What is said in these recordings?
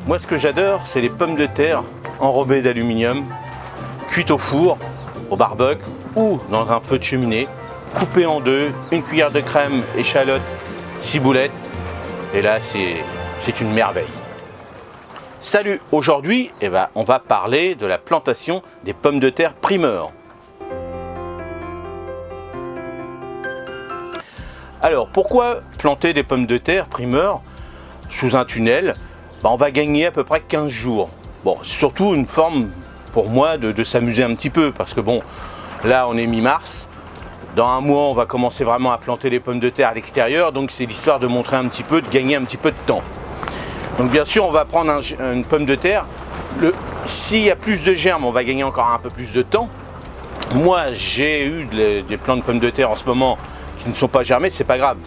Moi, ce que j'adore, c'est les pommes de terre enrobées d'aluminium, cuites au four, au barbecue ou dans un feu de cheminée, coupées en deux, une cuillère de crème, échalote, ciboulette, et là, c'est une merveille. Salut, aujourd'hui, on va parler de la plantation des pommes de terre primeurs. Alors, pourquoi planter des pommes de terre primeurs sous un tunnel? On va gagner à peu près 15 jours. Bon, surtout une forme pour moi de s'amuser un petit peu, parce que bon, là on est mi-mars, dans un mois on va commencer vraiment à planter les pommes de terre à l'extérieur, donc c'est l'histoire de montrer un petit peu, de gagner un petit peu de temps. Donc bien sûr on va prendre une pomme de terre, s'il y a plus de germes on va gagner encore un peu plus de temps. Moi j'ai eu des plants de pommes de terre en ce moment qui ne sont pas germés, c'est pas grave.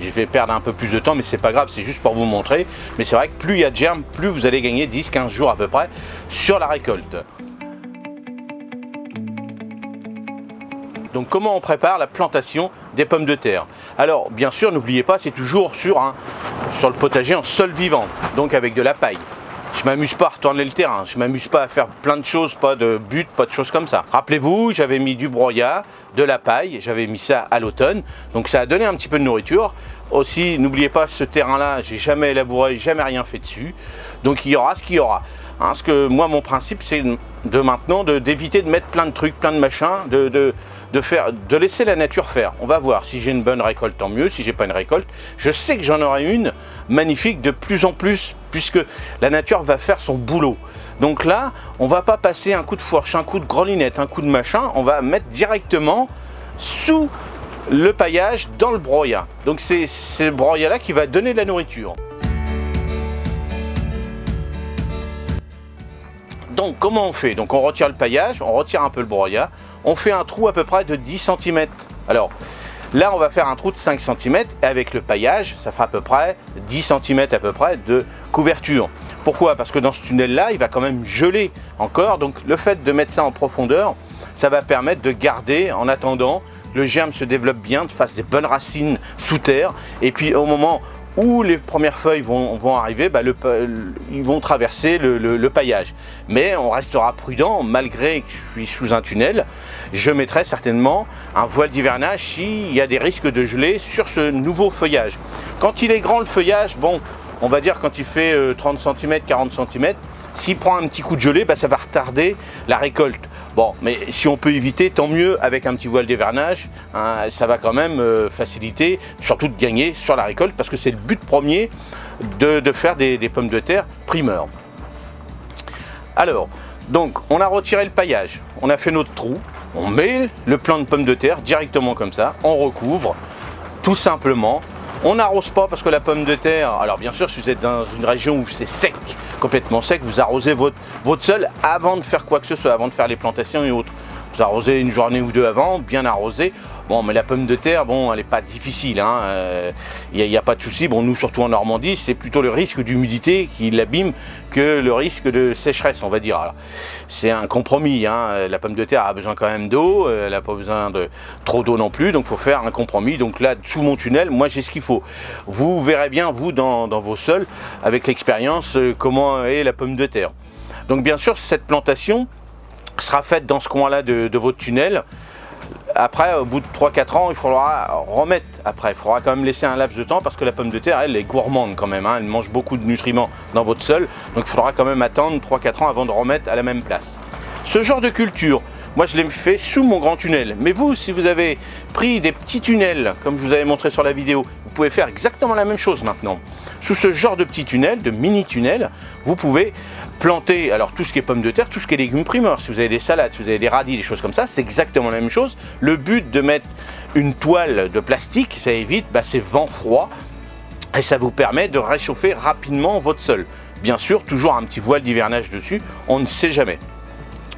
Je vais perdre un peu plus de temps, mais c'est pas grave, c'est juste pour vous montrer. Mais c'est vrai que plus il y a de germes, plus vous allez gagner 10-15 jours à peu près sur la récolte. Donc comment on prépare la plantation des pommes de terre? Alors bien sûr, n'oubliez pas, c'est toujours sur le potager en sol vivant, donc avec de la paille. Je m'amuse pas à retourner le terrain, je m'amuse pas à faire plein de choses, pas de buts, pas de choses comme ça. Rappelez-vous, j'avais mis du broyat, de la paille, j'avais mis ça à l'automne, donc ça a donné un petit peu de nourriture. Aussi, n'oubliez pas, ce terrain-là, j'ai jamais élaboré, jamais rien fait dessus, donc il y aura ce qu'il y aura. Parce que moi, mon principe, c'est d'éviter de mettre plein de trucs, plein de machins, de laisser la nature faire. On va voir, si j'ai une bonne récolte, tant mieux, si j'ai pas une récolte, je sais que j'en aurai une magnifique de plus en plus, puisque la nature va faire son boulot. Donc là, on va pas passer un coup de fourche, un coup de grelinette, un coup de machin, on va mettre directement sous le paillage dans le broyat. Donc c'est ce broyat-là qui va donner de la nourriture. Donc comment on fait? Donc on retire le paillage, on retire un peu le broyat, on fait un trou à peu près de 10 cm. Alors là on va faire un trou de 5 cm et avec le paillage ça fera à peu près 10 cm à peu près de couverture. Pourquoi? Parce que dans ce tunnel là il va quand même geler encore, donc le fait de mettre ça en profondeur ça va permettre de garder en attendant le germe se développe bien, de fasse des bonnes racines sous terre, et puis au moment où les premières feuilles vont arriver, ils vont traverser le paillage. Mais on restera prudent, malgré que je suis sous un tunnel, je mettrai certainement un voile d'hivernage s'il y a des risques de gelée sur ce nouveau feuillage. Quand il est grand le feuillage, bon, on va dire quand il fait 30 cm, 40 cm, s'il prend un petit coup de gelée, ça va retarder la récolte. Bon, mais si on peut éviter, tant mieux avec un petit voile d'hivernage, ça va quand même faciliter, surtout de gagner sur la récolte, parce que c'est le but premier de faire des pommes de terre primeurs. Alors, donc on a retiré le paillage, on a fait notre trou, on met le plant de pommes de terre directement comme ça, on recouvre, tout simplement. On n'arrose pas parce que la pomme de terre, alors bien sûr si vous êtes dans une région où c'est sec, complètement sec, vous arrosez votre sol avant de faire quoi que ce soit, avant de faire les plantations et autres. Vous arrosez une journée ou deux avant, bien arrosé. Bon, mais la pomme de terre, bon, elle n'est pas difficile, il n'y a pas de souci. Bon, nous, surtout en Normandie, c'est plutôt le risque d'humidité qui l'abîme que le risque de sécheresse, on va dire. Alors, c'est un compromis, la pomme de terre a besoin quand même d'eau, elle n'a pas besoin de trop d'eau non plus, donc il faut faire un compromis. Donc là, sous mon tunnel, moi, j'ai ce qu'il faut. Vous verrez bien, vous, dans vos sols, avec l'expérience, comment est la pomme de terre. Donc, bien sûr, cette plantation sera faite dans ce coin-là de votre tunnel. Après, au bout de 3-4 ans, il faudra remettre après. Il faudra quand même laisser un laps de temps parce que la pomme de terre, elle est gourmande quand même. Elle mange beaucoup de nutriments dans votre sol. Donc il faudra quand même attendre 3-4 ans avant de remettre à la même place. Ce genre de culture, moi je l'ai fait sous mon grand tunnel. Mais vous, si vous avez pris des petits tunnels, comme je vous avais montré sur la vidéo, vous pouvez faire exactement la même chose maintenant. Sous ce genre de petit tunnel, de mini tunnel, vous pouvez planter alors tout ce qui est pommes de terre, tout ce qui est légumes primeurs. Si vous avez des salades, si vous avez des radis, des choses comme ça, c'est exactement la même chose. Le but de mettre une toile de plastique, ça évite ces vents froids et ça vous permet de réchauffer rapidement votre sol. Bien sûr, toujours un petit voile d'hivernage dessus, on ne sait jamais.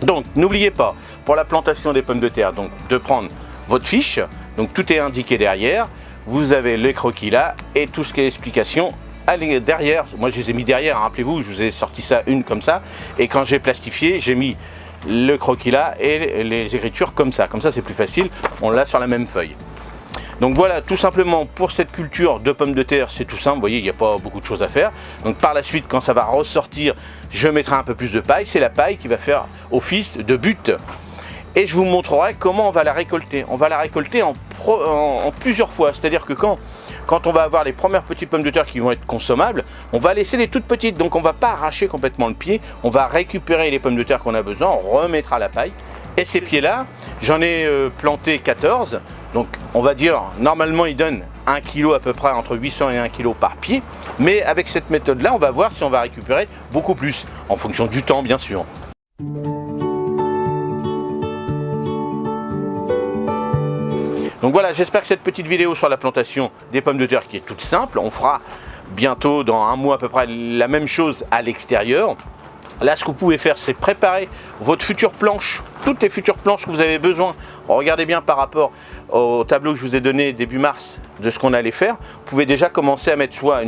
Donc n'oubliez pas, pour la plantation des pommes de terre, donc, de prendre votre fiche, donc tout est indiqué derrière, vous avez les croquis là et tout ce qui est explication derrière, moi je les ai mis derrière, hein, rappelez-vous, je vous ai sorti ça une comme ça, et quand j'ai plastifié, j'ai mis le croquis là et les écritures comme ça c'est plus facile, on l'a sur la même feuille. Donc voilà, tout simplement pour cette culture de pommes de terre, c'est tout simple, vous voyez, il n'y a pas beaucoup de choses à faire. Donc par la suite, quand ça va ressortir, je mettrai un peu plus de paille, c'est la paille qui va faire office de butte. Et je vous montrerai comment on va la récolter. On va la récolter en plusieurs fois, c'est-à-dire que quand on va avoir les premières petites pommes de terre qui vont être consommables, on va laisser les toutes petites, donc on ne va pas arracher complètement le pied, on va récupérer les pommes de terre qu'on a besoin, on remettra la paille. Et ces pieds-là, j'en ai planté 14, donc on va dire, normalement ils donnent 1 kg à peu près, entre 800 et 1 kg par pied, mais avec cette méthode-là, on va voir si on va récupérer beaucoup plus, en fonction du temps bien sûr. Donc voilà, j'espère que cette petite vidéo sur la plantation des pommes de terre qui est toute simple, on fera bientôt dans un mois à peu près la même chose à l'extérieur. Là, ce que vous pouvez faire, c'est préparer votre future planche, toutes les futures planches que vous avez besoin. Regardez bien par rapport au tableau que je vous ai donné début mars de ce qu'on allait faire. Vous pouvez déjà commencer à mettre soit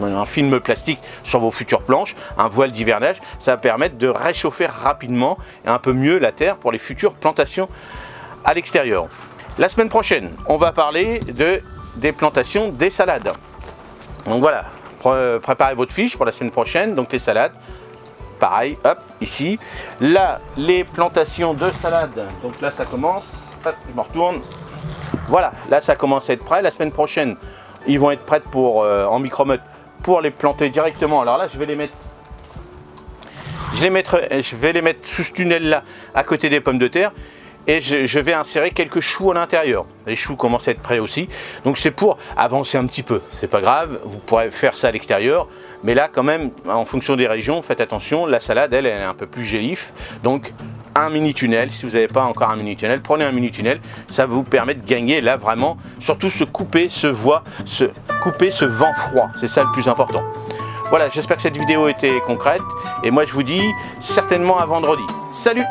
un film plastique sur vos futures planches, un voile d'hivernage. Ça va permettre de réchauffer rapidement et un peu mieux la terre pour les futures plantations à l'extérieur. La semaine prochaine, on va parler des plantations des salades. Donc voilà, préparez votre fiche pour la semaine prochaine, donc les salades. Pareil, hop, ici. Là, les plantations de salade. Donc là, ça commence. Hop, je me retourne. Voilà, là, ça commence à être prêt. La semaine prochaine, ils vont être prêts en micromeute pour les planter directement. Alors là, je vais les mettre sous ce tunnel-là, à côté des pommes de terre. Et je vais insérer quelques choux à l'intérieur. Les choux commencent à être prêts aussi. Donc c'est pour avancer un petit peu. C'est pas grave, vous pourrez faire ça à l'extérieur. Mais là, quand même, en fonction des régions, faites attention. La salade, elle est un peu plus gélif. Donc un mini tunnel, si vous n'avez pas encore un mini tunnel, prenez un mini tunnel. Ça vous permet de gagner là vraiment, surtout se couper ce vent froid. C'est ça le plus important. Voilà, j'espère que cette vidéo était concrète. Et moi, je vous dis certainement à vendredi. Salut!